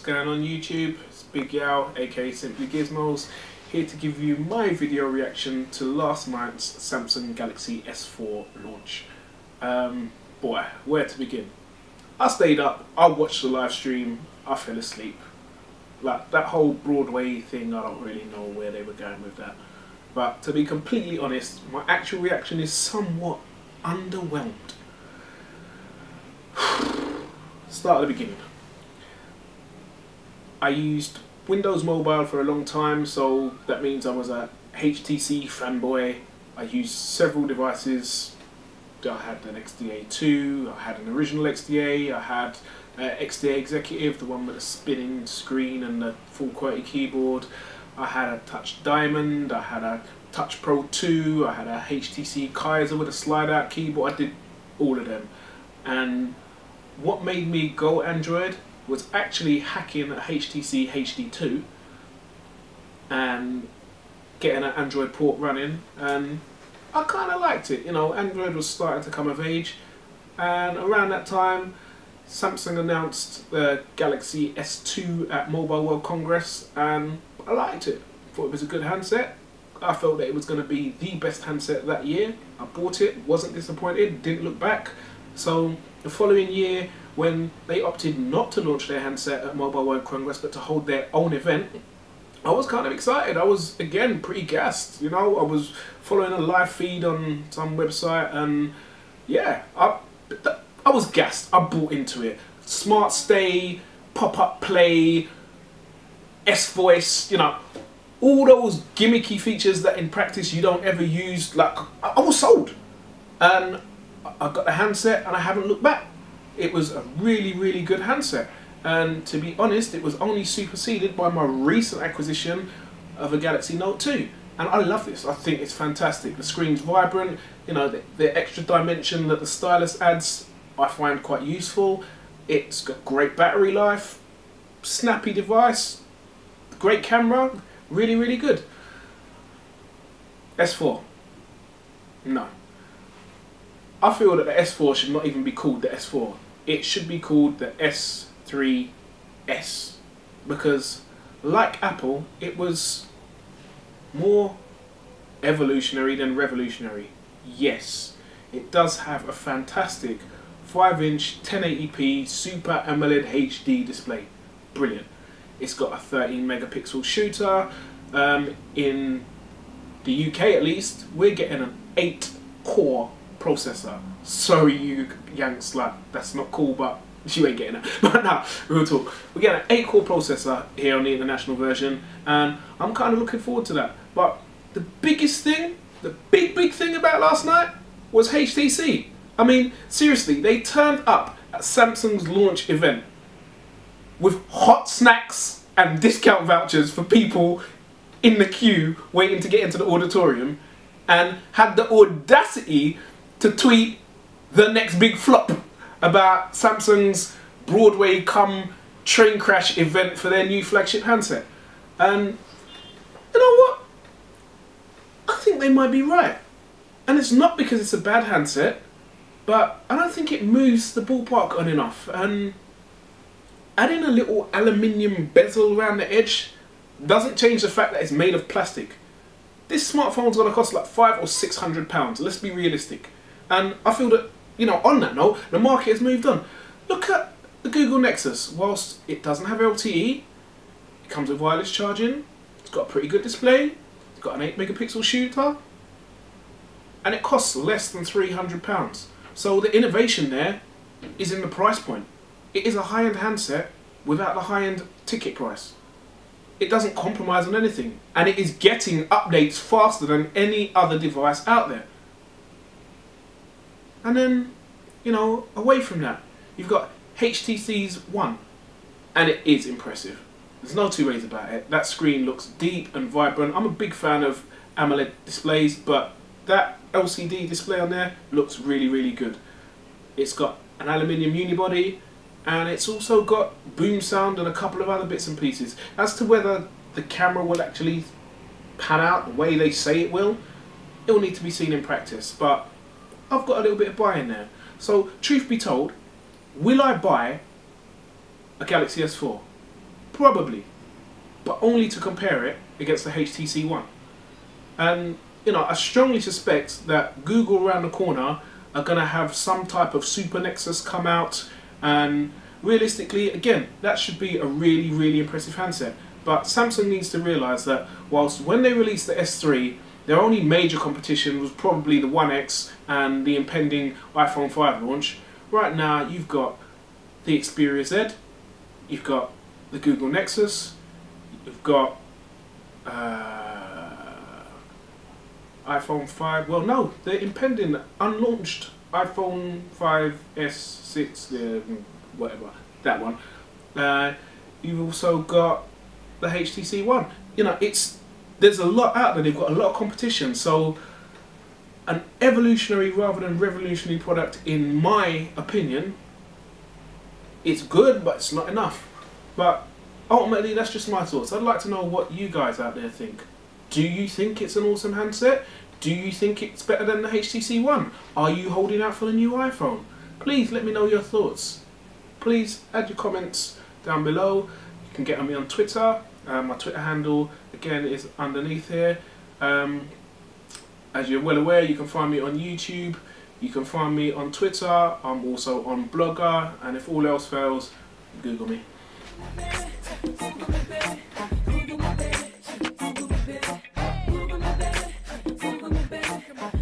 going on YouTube? It's Big Yao, aka Simply Gizmos, here to give you my video reaction to last night's Samsung Galaxy S4 launch. Boy, where to begin? I stayed up, I watched the live stream, I fell asleep. Like, that whole Broadway thing, I don't really know where they were going with that. But to be completely honest, my actual reaction is somewhat underwhelmed. Start at the beginning. I used Windows Mobile for a long time, so that means I was a HTC fanboy. I used several devices. I had an XDA2, I had an original XDA, I had XDA Executive, the one with the spinning screen and the full QWERTY keyboard. I had a Touch Diamond, I had a Touch Pro 2, I had a HTC Kaiser with a slide out keyboard. I did all of them. And what made me go Android was actually hacking a HTC HD2 and getting an Android port running, and I kind of liked it. You know, Android was starting to come of age, and around that time Samsung announced the Galaxy S2 at Mobile World Congress, and I liked it. Thought it was a good handset. I felt that it was going to be the best handset that year. I bought it, wasn't disappointed, didn't look back. So the following year, when they opted not to launch their handset at Mobile World Congress but to hold their own event, I was kind of excited. I was, again, pretty gassed. You know, I was following a live feed on some website, and yeah, I was gassed. I bought into it. Smart Stay, pop-up play, S-Voice, you know, all those gimmicky features that in practice you don't ever use. Like, I was sold. And I got the handset and I haven't looked back. It was a really, really good handset. And to be honest, it was only superseded by my recent acquisition of a Galaxy Note 2. And I love this. I think it's fantastic. The screen's vibrant. You know, the extra dimension that the stylus adds, I find quite useful. It's got great battery life, snappy device, great camera, really, really good. S4. No. I feel that the S4 should not even be called the S4. It should be called the S3S, because like Apple, it was more evolutionary than revolutionary. Yes, it does have a fantastic 5-inch 1080p Super AMOLED HD display. Brilliant. It's got a 13 megapixel shooter. In the UK at least, we're getting an 8-core processor. Sorry you Yanks, like, that's not cool, but you ain't getting that. But no, real talk. We're getting an 8-core processor here on the international version, and I'm kind of looking forward to that. But the biggest thing, the big thing about last night was HTC. I mean, seriously, they turned up at Samsung's launch event with hot snacks and discount vouchers for people in the queue waiting to get into the auditorium, and had the audacity to tweet the next big flop about Samsung's Broadway come train crash event for their new flagship handset. And you know what? I think they might be right. And it's not because it's a bad handset, but I don't think it moves the ballpark on enough. And adding a little aluminium bezel around the edge doesn't change the fact that it's made of plastic. This smartphone's gonna cost like £500 or £600. Let's be realistic. And I feel that, you know, on that note, the market has moved on. Look at the Google Nexus. Whilst it doesn't have LTE, it comes with wireless charging, it's got a pretty good display, it's got an 8 megapixel shooter, and it costs less than £300. So the innovation there is in the price point. It is a high-end handset without the high-end ticket price. It doesn't compromise on anything, and it is getting updates faster than any other device out there. And then, you know, away from that, you've got HTC's One, and it is impressive. There's no two ways about it. That screen looks deep and vibrant. I'm a big fan of AMOLED displays, but that LCD display on there looks really, really good. It's got an aluminium unibody, and it's also got boom sound and a couple of other bits and pieces. As to whether the camera will actually pan out the way they say it will need to be seen in practice, but I've got a little bit of buy-in there. So, truth be told, will I buy a Galaxy S4? Probably. But only to compare it against the HTC One. And, you know, I strongly suspect that Google around the corner are going to have some type of Super Nexus come out, and realistically, again, that should be a really, really impressive handset. But Samsung needs to realise that whilst when they released the S3, their only major competition was probably the One X and the impending iPhone 5 launch, right now you've got the Xperia Z, you've got the Google Nexus, you've got iPhone 5, well no, the impending unlaunched iPhone 5S, 6, whatever, that one. You've also got the HTC One. You know, there's a lot out there, they've got a lot of competition, so an evolutionary rather than revolutionary product, in my opinion, it's good, but it's not enough. But ultimately, that's just my thoughts. I'd like to know what you guys out there think. Do you think it's an awesome handset? Do you think it's better than the HTC One? Are you holding out for the new iPhone? Please let me know your thoughts. Please add your comments down below. You can get on me on Twitter. My Twitter handle, again, is underneath here. As you're well aware, you can find me on YouTube. You can find me on Twitter. I'm also on Blogger. And if all else fails, Google me.